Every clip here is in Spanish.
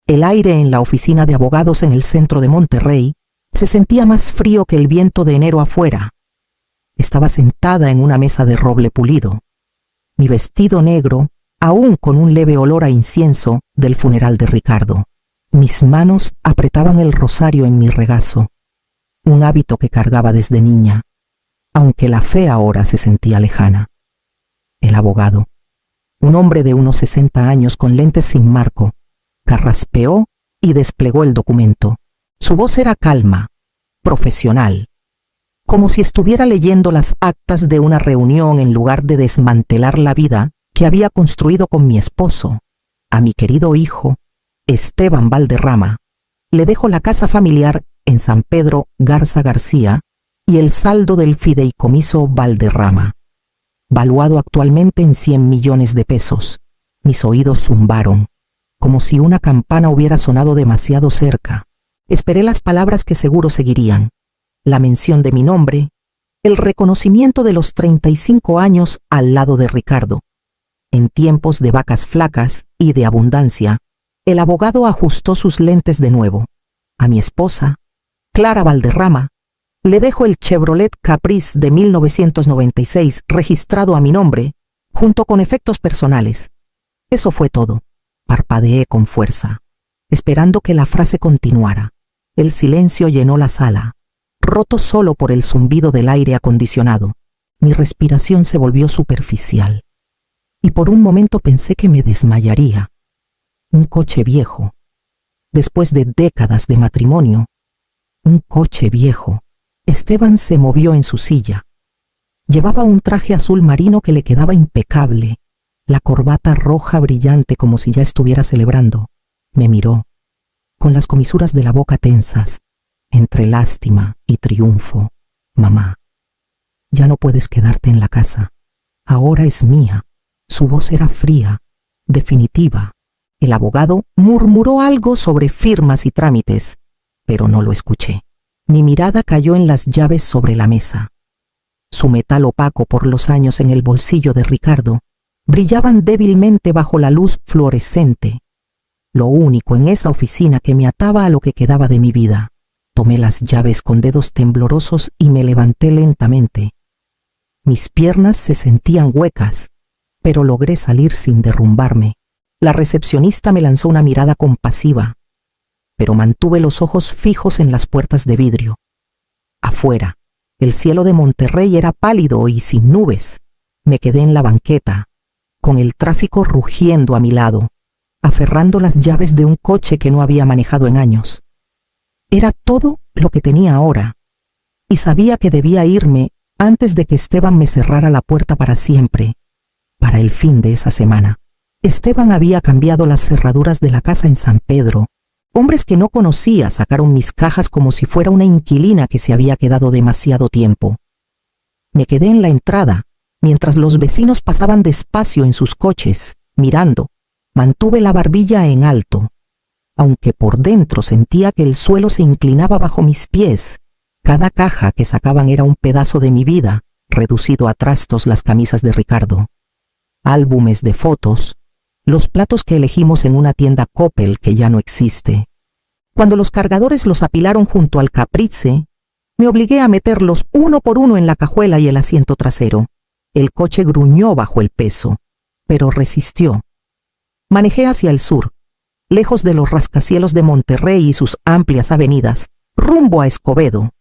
El aire en la oficina de abogados en el centro de Monterrey se sentía más frío que el viento de enero afuera. Estaba sentada en una mesa de roble pulido. Mi vestido negro, aún con un leve olor a incienso del funeral de Ricardo. Mis manos apretaban el rosario en mi regazo, un hábito que cargaba desde niña, aunque la fe ahora se sentía lejana. El abogado, un hombre de unos 60 años con lentes sin marco, carraspeó y desplegó el documento. Su voz era calma, profesional, como si estuviera leyendo las actas de una reunión en lugar de desmantelar la vida que había construido con mi esposo. A mi querido hijo, Esteban Valderrama, le dejo la casa familiar en San Pedro Garza García y el saldo del fideicomiso Valderrama, valuado actualmente en 100 millones de pesos. Mis oídos zumbaron, como si una campana hubiera sonado demasiado cerca. Esperé las palabras que seguro seguirían, la mención de mi nombre, el reconocimiento de los 35 años al lado de Ricardo. En tiempos de vacas flacas y de abundancia, el abogado ajustó sus lentes de nuevo. A mi esposa, Clara Valderrama, le dejo el Chevrolet Caprice de 1996 registrado a mi nombre, junto con efectos personales. Eso fue todo. Parpadeé con fuerza, esperando que la frase continuara. El silencio llenó la sala, roto solo por el zumbido del aire acondicionado. Mi respiración se volvió superficial, y por un momento pensé que me desmayaría. Un coche viejo, después de décadas de matrimonio, un coche viejo. Esteban se movió en su silla. Llevaba un traje azul marino que le quedaba impecable, la corbata roja brillante como si ya estuviera celebrando. Me miró, con las comisuras de la boca tensas, entre lástima y triunfo. Mamá, ya no puedes quedarte en la casa. Ahora es mía. Su voz era fría, definitiva. El abogado murmuró algo sobre firmas y trámites, pero no lo escuché. Mi mirada cayó en las llaves sobre la mesa. Su metal opaco por los años en el bolsillo de Ricardo brillaban débilmente bajo la luz fluorescente, lo único en esa oficina que me ataba a lo que quedaba de mi vida. Tomé las llaves con dedos temblorosos y me levanté lentamente. Mis piernas se sentían huecas, pero logré salir sin derrumbarme. La recepcionista me lanzó una mirada compasiva, pero mantuve los ojos fijos en las puertas de vidrio. Afuera, el cielo de Monterrey era pálido y sin nubes. Me quedé en la banqueta, con el tráfico rugiendo a mi lado, aferrando las llaves de un coche que no había manejado en años. Era todo lo que tenía ahora, y sabía que debía irme antes de que Esteban me cerrara la puerta para siempre, para el fin de esa semana. Esteban había cambiado las cerraduras de la casa en San Pedro. Hombres que no conocía sacaron mis cajas como si fuera una inquilina que se había quedado demasiado tiempo. Me quedé en la entrada, mientras los vecinos pasaban despacio en sus coches, mirando. Mantuve la barbilla en alto, aunque por dentro sentía que el suelo se inclinaba bajo mis pies. Cada caja que sacaban era un pedazo de mi vida, reducido a trastos las camisas de Ricardo, álbumes de fotos, los platos que elegimos en una tienda Coppel que ya no existe. Cuando los cargadores los apilaron junto al Caprice, me obligué a meterlos uno por uno en la cajuela y el asiento trasero. El coche gruñó bajo el peso, pero resistió. Manejé hacia el sur, lejos de los rascacielos de Monterrey y sus amplias avenidas, rumbo a Escobedo.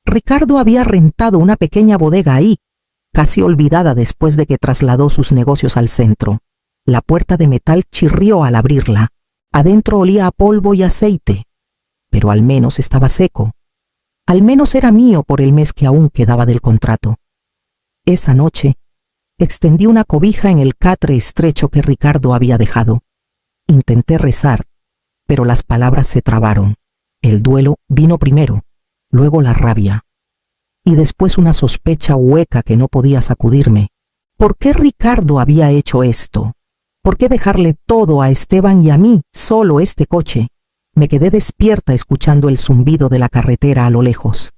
Ricardo había rentado una pequeña bodega ahí, casi olvidada después de que trasladó sus negocios al centro. La puerta de metal chirrió al abrirla. Adentro olía a polvo y aceite, pero al menos estaba seco. Al menos era mío por el mes que aún quedaba del contrato. Esa noche, extendí una cobija en el catre estrecho que Ricardo había dejado. Intenté rezar, pero las palabras se trabaron. El duelo vino primero, luego la rabia, y después una sospecha hueca que no podía sacudirme. ¿Por qué Ricardo había hecho esto? ¿Por qué dejarle todo a Esteban y a mí, solo este coche? Me quedé despierta escuchando el zumbido de la carretera a lo lejos.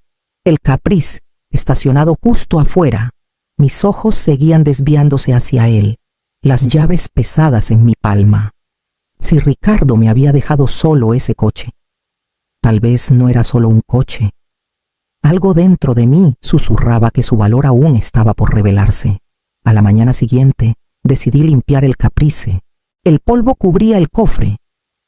El Caprice, estacionado justo afuera. Mis ojos seguían desviándose hacia él, las llaves pesadas en mi palma. Si Ricardo me había dejado solo ese coche. Tal vez no era solo un coche. Algo dentro de mí susurraba que su valor aún estaba por revelarse. A la mañana siguiente, decidí limpiar el Caprice. El polvo cubría el cofre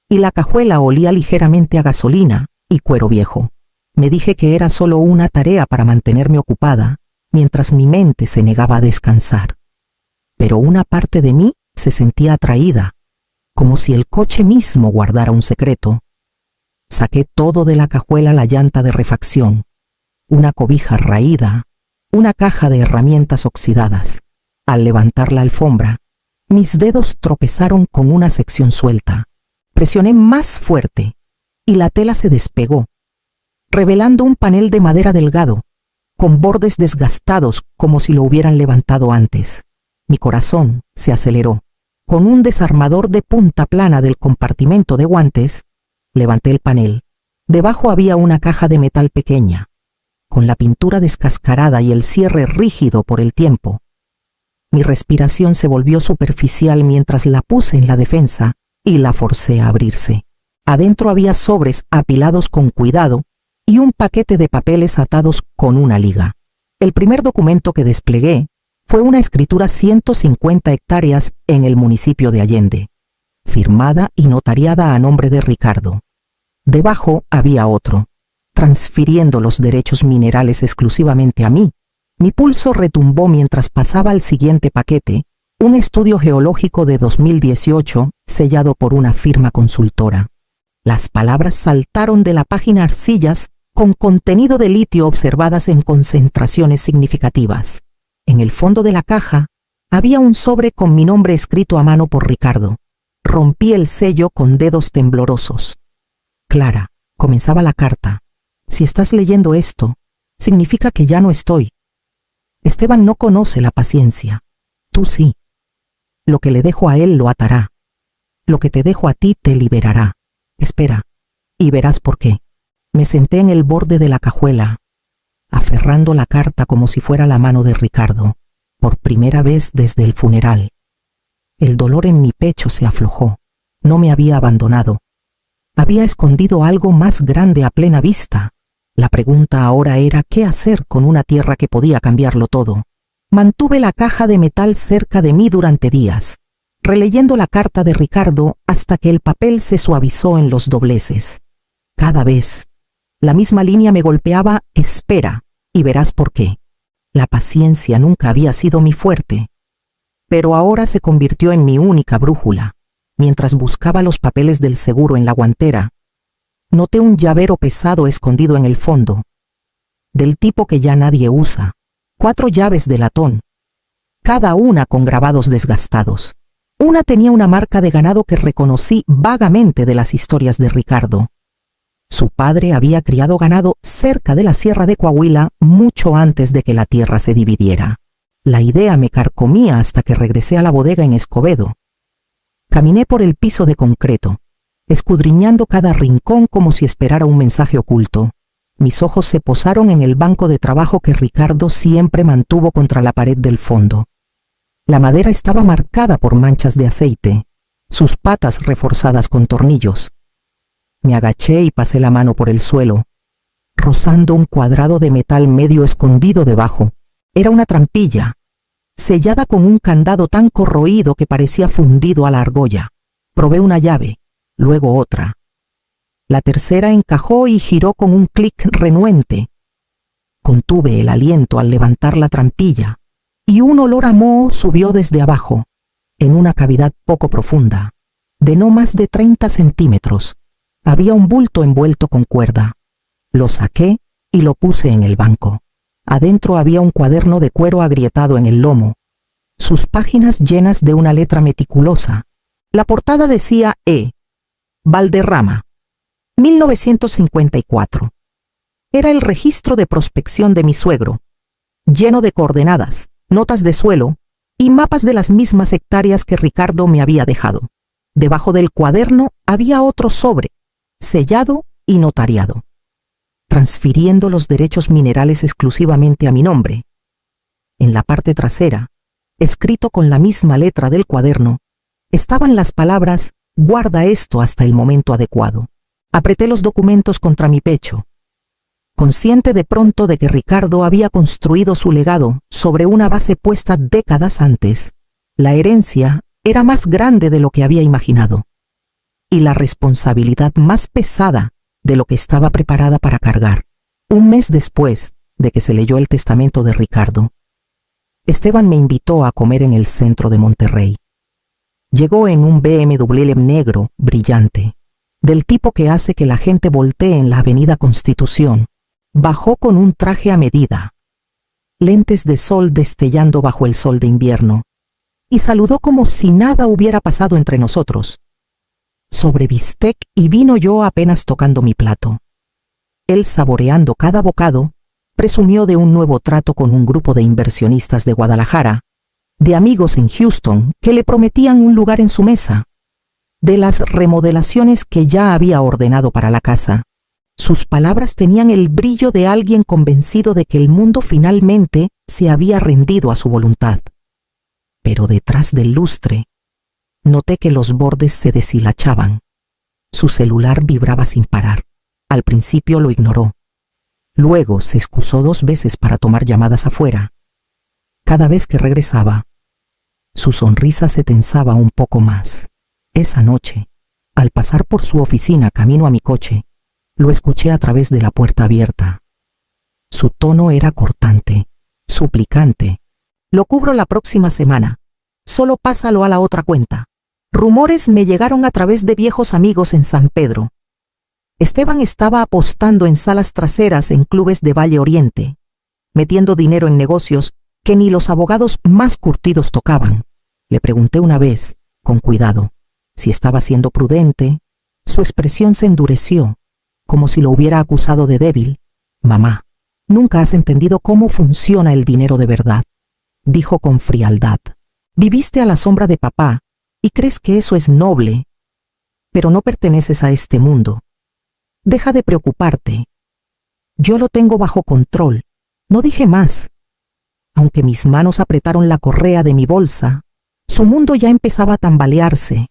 y la cajuela olía ligeramente a gasolina y cuero viejo. Me dije que era solo una tarea para mantenerme ocupada, mientras mi mente se negaba a descansar. Pero una parte de mí se sentía atraída, como si el coche mismo guardara un secreto. Saqué todo de la cajuela: la llanta de refacción, una cobija raída, una caja de herramientas oxidadas. Al levantar la alfombra, mis dedos tropezaron con una sección suelta. Presioné más fuerte y la tela se despegó, revelando un panel de madera delgado, con bordes desgastados como si lo hubieran levantado antes. Mi corazón se aceleró. Con un desarmador de punta plana del compartimento de guantes, levanté el panel. Debajo había una caja de metal pequeña, con la pintura descascarada y el cierre rígido por el tiempo. Mi respiración se volvió superficial mientras la puse en la defensa y la forcé a abrirse. Adentro había sobres apilados con cuidado y un paquete de papeles atados con una liga. El primer documento que desplegué fue una escritura 150 hectáreas en el municipio de Allende, firmada y notariada a nombre de Ricardo. Debajo había otro, transfiriendo los derechos minerales exclusivamente a mí. Mi pulso retumbó mientras pasaba al siguiente paquete, un estudio geológico de 2018 sellado por una firma consultora. Las palabras saltaron de la página: arcillas con contenido de litio observadas en concentraciones significativas. En el fondo de la caja había un sobre con mi nombre escrito a mano por Ricardo. Rompí el sello con dedos temblorosos. Clara, comenzaba la carta. Si estás leyendo esto, significa que ya no estoy. Esteban no conoce la paciencia. Tú sí. Lo que le dejo a él lo atará. Lo que te dejo a ti te liberará. Espera, y verás por qué. Me senté en el borde de la cajuela, aferrando la carta como si fuera la mano de Ricardo, por primera vez desde el funeral. El dolor en mi pecho se aflojó. No me había abandonado. Había escondido algo más grande a plena vista. La pregunta ahora era qué hacer con una tierra que podía cambiarlo todo. Mantuve la caja de metal cerca de mí durante días, releyendo la carta de Ricardo hasta que el papel se suavizó en los dobleces. Cada vez, la misma línea me golpeaba: espera, y verás por qué. La paciencia nunca había sido mi fuerte, pero ahora se convirtió en mi única brújula. Mientras buscaba los papeles del seguro en la guantera, noté un llavero pesado escondido en el fondo, del tipo que ya nadie usa. 4 llaves de latón, cada una con grabados desgastados. Una tenía una marca de ganado que reconocí vagamente de las historias de Ricardo. Su padre había criado ganado cerca de la Sierra de Coahuila mucho antes de que la tierra se dividiera. La idea me carcomía hasta que regresé a la bodega en Escobedo. Caminé por el piso de concreto, escudriñando cada rincón como si esperara un mensaje oculto. Mis ojos se posaron en el banco de trabajo que Ricardo siempre mantuvo contra la pared del fondo. La madera estaba marcada por manchas de aceite, sus patas reforzadas con tornillos. Me agaché y pasé la mano por el suelo, rozando un cuadrado de metal medio escondido debajo. Era una trampilla, sellada con un candado tan corroído que parecía fundido a la argolla. Probé una llave, luego otra. La tercera encajó y giró con un clic renuente. Contuve el aliento al levantar la trampilla, y un olor a moho subió desde abajo, en una cavidad poco profunda, de no más de 30 centímetros. Había un bulto envuelto con cuerda. Lo saqué y lo puse en el banco. Adentro había un cuaderno de cuero agrietado en el lomo, sus páginas llenas de una letra meticulosa. La portada decía Valderrama, 1954. Era el registro de prospección de mi suegro, lleno de coordenadas, notas de suelo y mapas de las mismas hectáreas que Ricardo me había dejado. Debajo del cuaderno había otro sobre, sellado y notariado, transfiriendo los derechos minerales exclusivamente a mi nombre. En la parte trasera, escrito con la misma letra del cuaderno, estaban las palabras Guarda esto hasta el momento adecuado. Apreté los documentos contra mi pecho, consciente de pronto de que Ricardo había construido su legado sobre una base puesta décadas antes. La herencia era más grande de lo que había imaginado, y la responsabilidad más pesada de lo que estaba preparada para cargar. Un mes después de que se leyó el testamento de Ricardo, Esteban me invitó a comer en el centro de Monterrey. Llegó en un BMW negro brillante, del tipo que hace que la gente voltee en la avenida Constitución. Bajó con un traje a medida, lentes de sol destellando bajo el sol de invierno, y saludó como si nada hubiera pasado entre nosotros. Sobre bistec y vino yo apenas tocando mi plato. Él, saboreando cada bocado, presumió de un nuevo trato con un grupo de inversionistas de Guadalajara, de amigos en Houston que le prometían un lugar en su mesa, de las remodelaciones que ya había ordenado para la casa. Sus palabras tenían el brillo de alguien convencido de que el mundo finalmente se había rendido a su voluntad. Pero detrás del lustre, noté que los bordes se deshilachaban. Su celular vibraba sin parar. Al principio lo ignoró. Luego se excusó 2 veces para tomar llamadas afuera. Cada vez que regresaba, su sonrisa se tensaba un poco más. Esa noche, al pasar por su oficina camino a mi coche, lo escuché a través de la puerta abierta. Su tono era cortante, suplicante. Lo cubro la próxima semana. Solo pásalo a la otra cuenta. Rumores me llegaron a través de viejos amigos en San Pedro. Esteban estaba apostando en salas traseras en clubes de Valle Oriente, metiendo dinero en negocios que ni los abogados más curtidos tocaban. Le pregunté una vez, con cuidado, si estaba siendo prudente. Su expresión se endureció, como si lo hubiera acusado de débil. «Mamá, nunca has entendido cómo funciona el dinero de verdad», dijo con frialdad. «Viviste a la sombra de papá y crees que eso es noble, pero no perteneces a este mundo. Deja de preocuparte. Yo lo tengo bajo control». No dije más. Aunque mis manos apretaron la correa de mi bolsa, su mundo ya empezaba a tambalearse,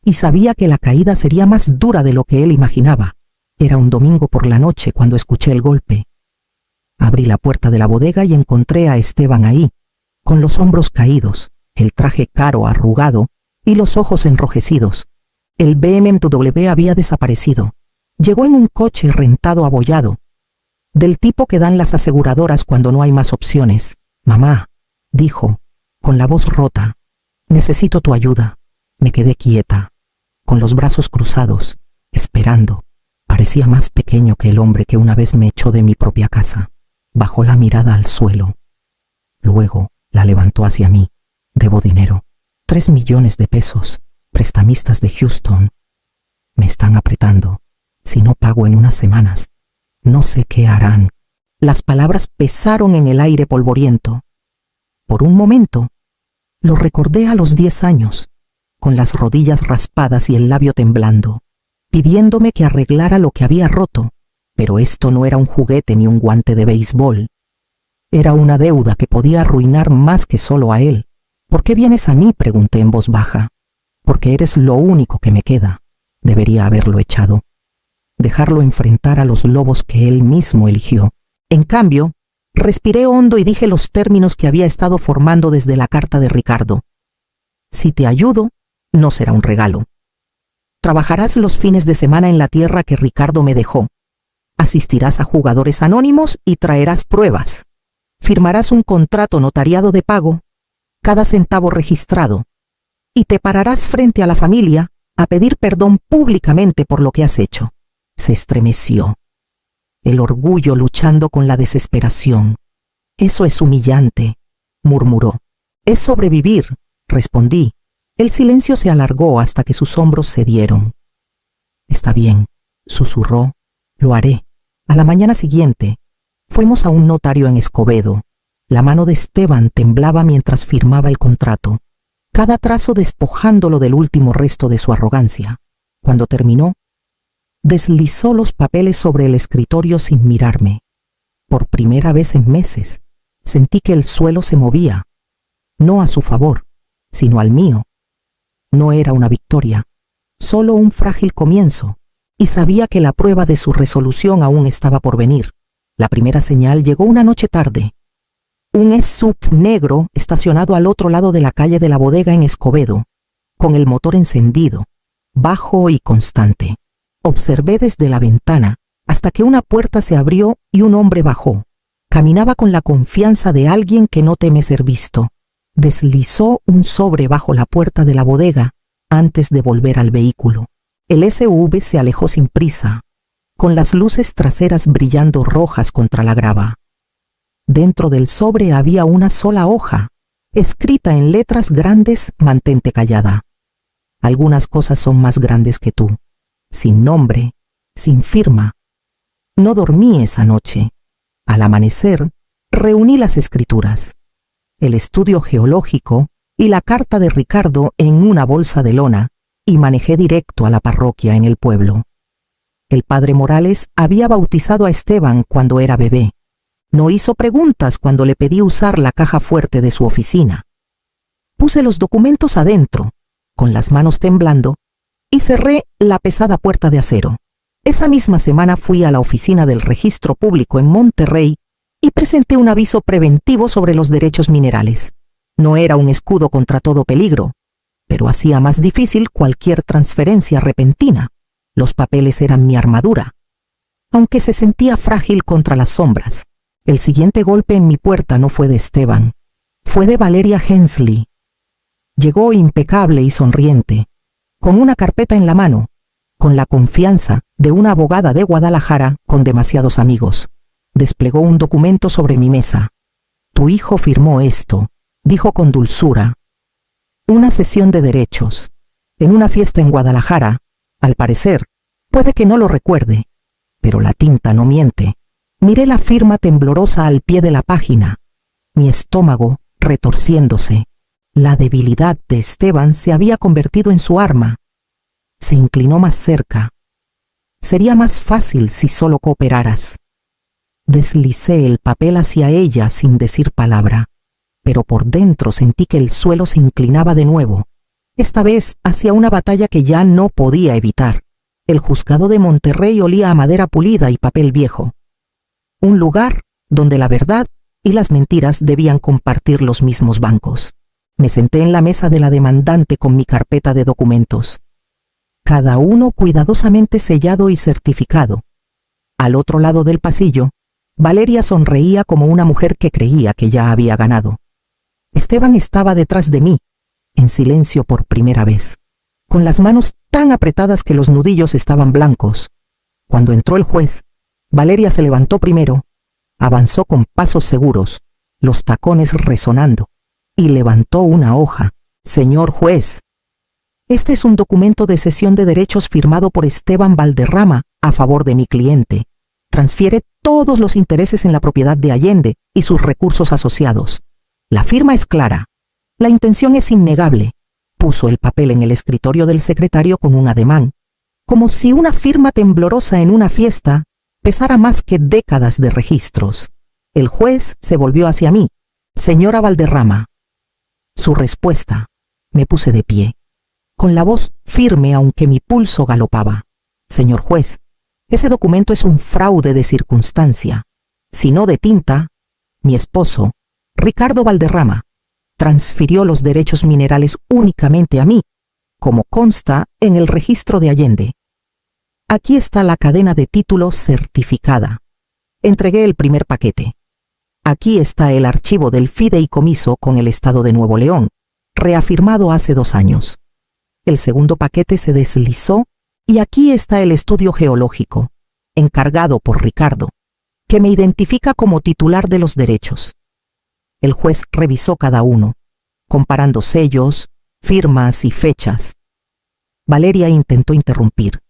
y sabía que la caída sería más dura de lo que él imaginaba. Era un domingo por la noche cuando escuché el golpe. Abrí la puerta de la bodega y encontré a Esteban ahí, con los hombros caídos, el traje caro arrugado y los ojos enrojecidos. El BMW había desaparecido. Llegó en un coche rentado abollado, del tipo que dan las aseguradoras cuando no hay más opciones. «Mamá», dijo, con la voz rota, «necesito tu ayuda». Me quedé quieta, con los brazos cruzados, esperando. Parecía más pequeño que el hombre que una vez me echó de mi propia casa. Bajó la mirada al suelo. Luego la levantó hacia mí. «Debo dinero. 3 millones de pesos. Prestamistas de Houston. Me están apretando. Si no pago en unas semanas, no sé qué harán». Las palabras pesaron en el aire polvoriento. Por un momento, lo recordé a los 10 años, con las rodillas raspadas y el labio temblando, pidiéndome que arreglara lo que había roto. Pero esto no era un juguete ni un guante de béisbol. Era una deuda que podía arruinar más que solo a él. «¿Por qué vienes a mí?», pregunté en voz baja. «Porque eres lo único que me queda». Debería haberlo echado, dejarlo enfrentar a los lobos que él mismo eligió. En cambio, respiré hondo y dije los términos que había estado formando desde la carta de Ricardo. «Si te ayudo, no será un regalo. Trabajarás los fines de semana en la tierra que Ricardo me dejó. Asistirás a jugadores anónimos y traerás pruebas. Firmarás un contrato notariado de pago, cada centavo registrado, y te pararás frente a la familia a pedir perdón públicamente por lo que has hecho». Se estremeció, el orgullo luchando con la desesperación. «Eso es humillante», murmuró. «Es sobrevivir», respondí. El silencio se alargó hasta que sus hombros cedieron. «Está bien», susurró. «Lo haré». A la mañana siguiente, fuimos a un notario en Escobedo. La mano de Esteban temblaba mientras firmaba el contrato, cada trazo despojándolo del último resto de su arrogancia. Cuando terminó, deslizó los papeles sobre el escritorio sin mirarme. Por primera vez en meses, sentí que el suelo se movía, no a su favor, sino al mío. No era una victoria, solo un frágil comienzo, y sabía que la prueba de su resolución aún estaba por venir. La primera señal llegó una noche tarde. Un SUV negro estacionado al otro lado de la calle de la bodega en Escobedo, con el motor encendido, bajo y constante. Observé desde la ventana hasta que una puerta se abrió y un hombre bajó. Caminaba con la confianza de alguien que no teme ser visto. Deslizó un sobre bajo la puerta de la bodega antes de volver al vehículo. El SUV se alejó sin prisa, con las luces traseras brillando rojas contra la grava. Dentro del sobre había una sola hoja, escrita en letras grandes: mantente callada. Algunas cosas son más grandes que tú. Sin nombre, sin firma. No dormí esa noche. Al amanecer, reuní las escrituras, el estudio geológico y la carta de Ricardo en una bolsa de lona y manejé directo a la parroquia en el pueblo. El padre Morales había bautizado a Esteban cuando era bebé. No hizo preguntas cuando le pedí usar la caja fuerte de su oficina. Puse los documentos adentro, con las manos temblando, y cerré la pesada puerta de acero. Esa misma semana fui a la oficina del Registro Público en Monterrey y presenté un aviso preventivo sobre los derechos minerales. No era un escudo contra todo peligro, pero hacía más difícil cualquier transferencia repentina. Los papeles eran mi armadura, aunque se sentía frágil contra las sombras. El siguiente golpe en mi puerta no fue de Esteban, fue de Valeria Hensley. Llegó impecable y sonriente, con una carpeta en la mano, con la confianza de una abogada de Guadalajara con demasiados amigos. Desplegó un documento sobre mi mesa. Tu hijo firmó esto, dijo con dulzura. Una cesión de derechos, en una fiesta en Guadalajara. Al parecer, puede que no lo recuerde, pero la tinta no miente. Miré la firma temblorosa al pie de la página, mi estómago retorciéndose. La debilidad de Esteban se había convertido en su arma. Se inclinó más cerca. Sería más fácil si solo cooperaras. Deslicé el papel hacia ella sin decir palabra, pero por dentro sentí que el suelo se inclinaba de nuevo, esta vez hacia una batalla que ya no podía evitar. El juzgado de Monterrey olía a madera pulida y papel viejo. Un lugar donde la verdad y las mentiras debían compartir los mismos bancos. Me senté en la mesa de la demandante con mi carpeta de documentos, cada uno cuidadosamente sellado y certificado. Al otro lado del pasillo, Valeria sonreía como una mujer que creía que ya había ganado. Esteban estaba detrás de mí, en silencio por primera vez, con las manos tan apretadas que los nudillos estaban blancos. Cuando entró el juez, Valeria se levantó primero, avanzó con pasos seguros, los tacones resonando, y levantó una hoja. Señor juez, este es un documento de cesión de derechos firmado por Esteban Valderrama a favor de mi cliente. Transfiere todos los intereses en la propiedad de Allende y sus recursos asociados. La firma es clara. La intención es innegable. Puso el papel en el escritorio del secretario con un ademán, como si una firma temblorosa en una fiesta pesara más que décadas de registros. El juez se volvió hacia mí. Señora Valderrama. Su respuesta. Me puse de pie, con la voz firme aunque mi pulso galopaba. Señor juez, ese documento es un fraude de circunstancia, si no de tinta. Mi esposo, Ricardo Valderrama, transfirió los derechos minerales únicamente a mí, como consta en el registro de Allende. Aquí está la cadena de títulos certificada. Entregué el primer paquete. Aquí está el archivo del fideicomiso con el Estado de Nuevo León, reafirmado hace 2 años. El segundo paquete se deslizó y aquí está el estudio geológico, encargado por Ricardo, que me identifica como titular de los derechos. El juez revisó cada uno, comparando sellos, firmas y fechas. Valeria intentó interrumpir,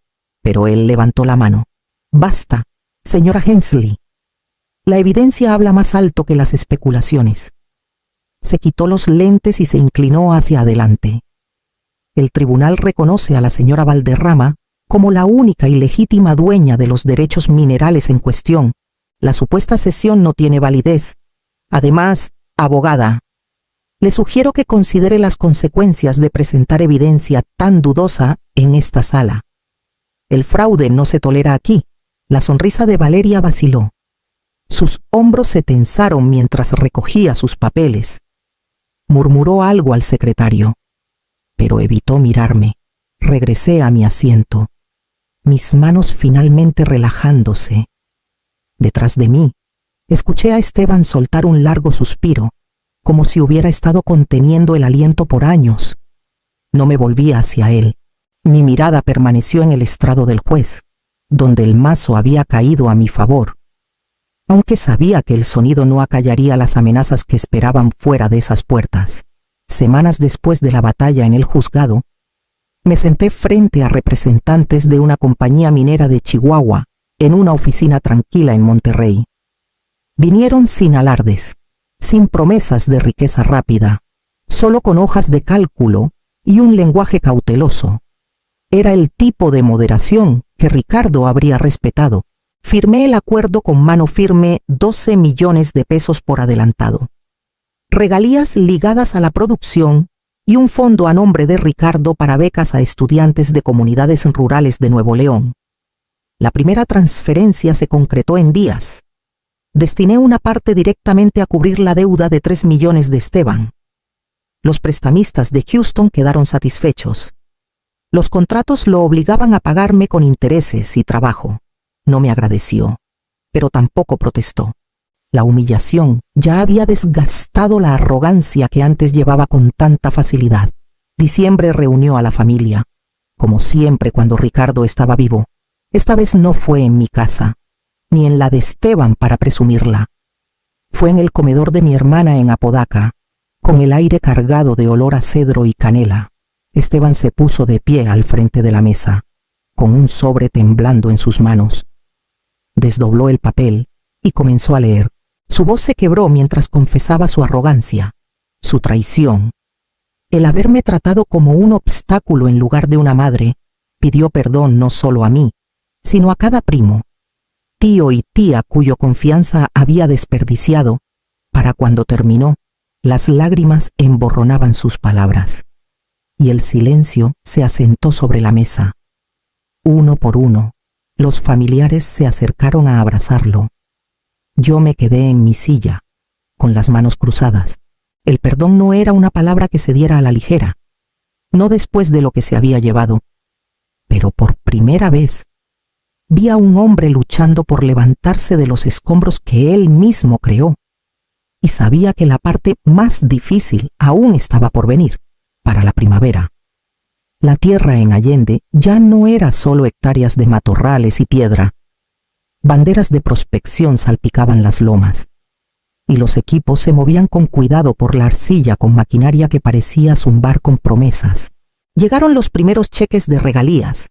pero él levantó la mano. Basta, señora Hensley. La evidencia habla más alto que las especulaciones. Se quitó los lentes y se inclinó hacia adelante. El tribunal reconoce a la señora Valderrama como la única y legítima dueña de los derechos minerales en cuestión. La supuesta cesión no tiene validez. Además, abogada, le sugiero que considere las consecuencias de presentar evidencia tan dudosa en esta sala. El fraude no se tolera aquí. La sonrisa de Valeria vaciló. Sus hombros se tensaron mientras recogía sus papeles. Murmuró algo al secretario, pero evitó mirarme. Regresé a mi asiento, mis manos finalmente relajándose. Detrás de mí, escuché a Esteban soltar un largo suspiro, como si hubiera estado conteniendo el aliento por años. No me volví hacia él. Mi mirada permaneció en el estrado del juez, donde el mazo había caído a mi favor. Aunque sabía que el sonido no acallaría las amenazas que esperaban fuera de esas puertas. Semanas después de la batalla en el juzgado, me senté frente a representantes de una compañía minera de Chihuahua en una oficina tranquila en Monterrey. Vinieron sin alardes, sin promesas de riqueza rápida, solo con hojas de cálculo y un lenguaje cauteloso. Era el tipo de moderación que Ricardo habría respetado. Firmé el acuerdo con mano firme, 12 millones de pesos por adelantado. Regalías ligadas a la producción y un fondo a nombre de Ricardo para becas a estudiantes de comunidades rurales de Nuevo León. La primera transferencia se concretó en días. Destiné una parte directamente a cubrir la deuda de 3 millones de Esteban. Los prestamistas de Houston quedaron satisfechos. Los contratos lo obligaban a pagarme con intereses y trabajo. No me agradeció, pero tampoco protestó. La humillación ya había desgastado la arrogancia que antes llevaba con tanta facilidad. Diciembre reunió a la familia, como siempre cuando Ricardo estaba vivo. Esta vez no fue en mi casa, ni en la de Esteban para presumirla. Fue en el comedor de mi hermana en Apodaca, con el aire cargado de olor a cedro y canela. Esteban se puso de pie al frente de la mesa, con un sobre temblando en sus manos. Desdobló el papel y comenzó a leer. Su voz se quebró mientras confesaba su arrogancia, su traición. El haberme tratado como un obstáculo en lugar de una madre. Pidió perdón no solo a mí, sino a cada primo, tío y tía cuyo confianza había desperdiciado. Para cuando terminó, las lágrimas emborronaban sus palabras, y el silencio se asentó sobre la mesa. Uno por uno, los familiares se acercaron a abrazarlo. Yo me quedé en mi silla, con las manos cruzadas. El perdón no era una palabra que se diera a la ligera, no después de lo que se había llevado. Pero por primera vez, vi a un hombre luchando por levantarse de los escombros que él mismo creó. Y sabía que la parte más difícil aún estaba por venir, para la primavera. La tierra en Allende ya no era solo hectáreas de matorrales y piedra. Banderas de prospección salpicaban las lomas, y los equipos se movían con cuidado por la arcilla con maquinaria que parecía zumbar con promesas. Llegaron los primeros cheques de regalías,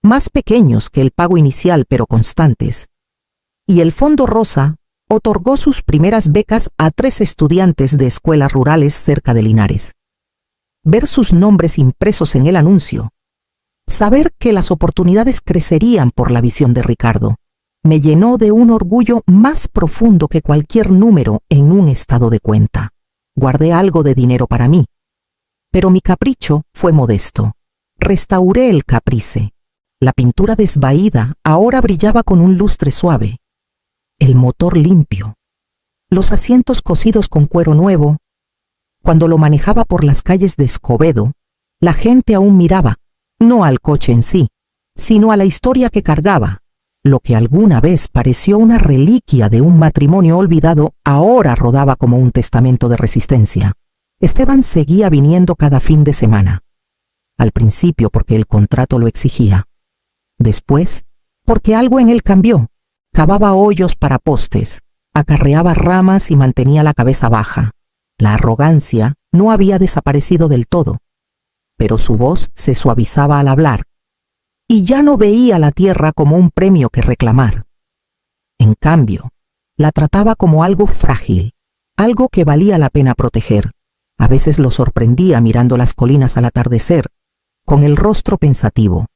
más pequeños que el pago inicial pero constantes, y el Fondo Rosa otorgó sus primeras becas a 3 estudiantes de escuelas rurales cerca de Linares. Ver sus nombres impresos en el anuncio, saber que las oportunidades crecerían por la visión de Ricardo, me llenó de un orgullo más profundo que cualquier número en un estado de cuenta. Guardé algo de dinero para mí, pero mi capricho fue modesto. Restauré el Caprice. La pintura desvaída ahora brillaba con un lustre suave. El motor limpio. Los asientos cosidos con cuero nuevo. Cuando lo manejaba por las calles de Escobedo, la gente aún miraba, no al coche en sí, sino a la historia que cargaba. Lo que alguna vez pareció una reliquia de un matrimonio olvidado, ahora rodaba como un testamento de resistencia. Esteban seguía viniendo cada fin de semana. Al principio porque el contrato lo exigía. Después, porque algo en él cambió. Cavaba hoyos para postes, acarreaba ramas y mantenía la cabeza baja. La arrogancia no había desaparecido del todo, pero su voz se suavizaba al hablar, y ya no veía la tierra como un premio que reclamar. En cambio, la trataba como algo frágil, algo que valía la pena proteger. A veces lo sorprendía mirando las colinas al atardecer, con el rostro pensativo.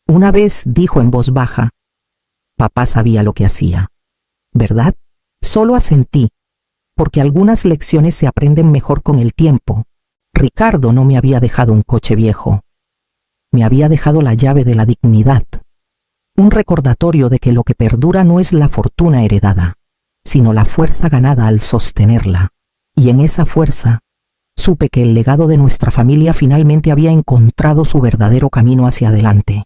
Una vez dijo en voz baja: «Papá sabía lo que hacía». ¿Verdad? Solo asentí, porque algunas lecciones se aprenden mejor con el tiempo. Ricardo no me había dejado un coche viejo. Me había dejado la llave de la dignidad. Un recordatorio de que lo que perdura no es la fortuna heredada, sino la fuerza ganada al sostenerla. Y en esa fuerza, supe que el legado de nuestra familia finalmente había encontrado su verdadero camino hacia adelante.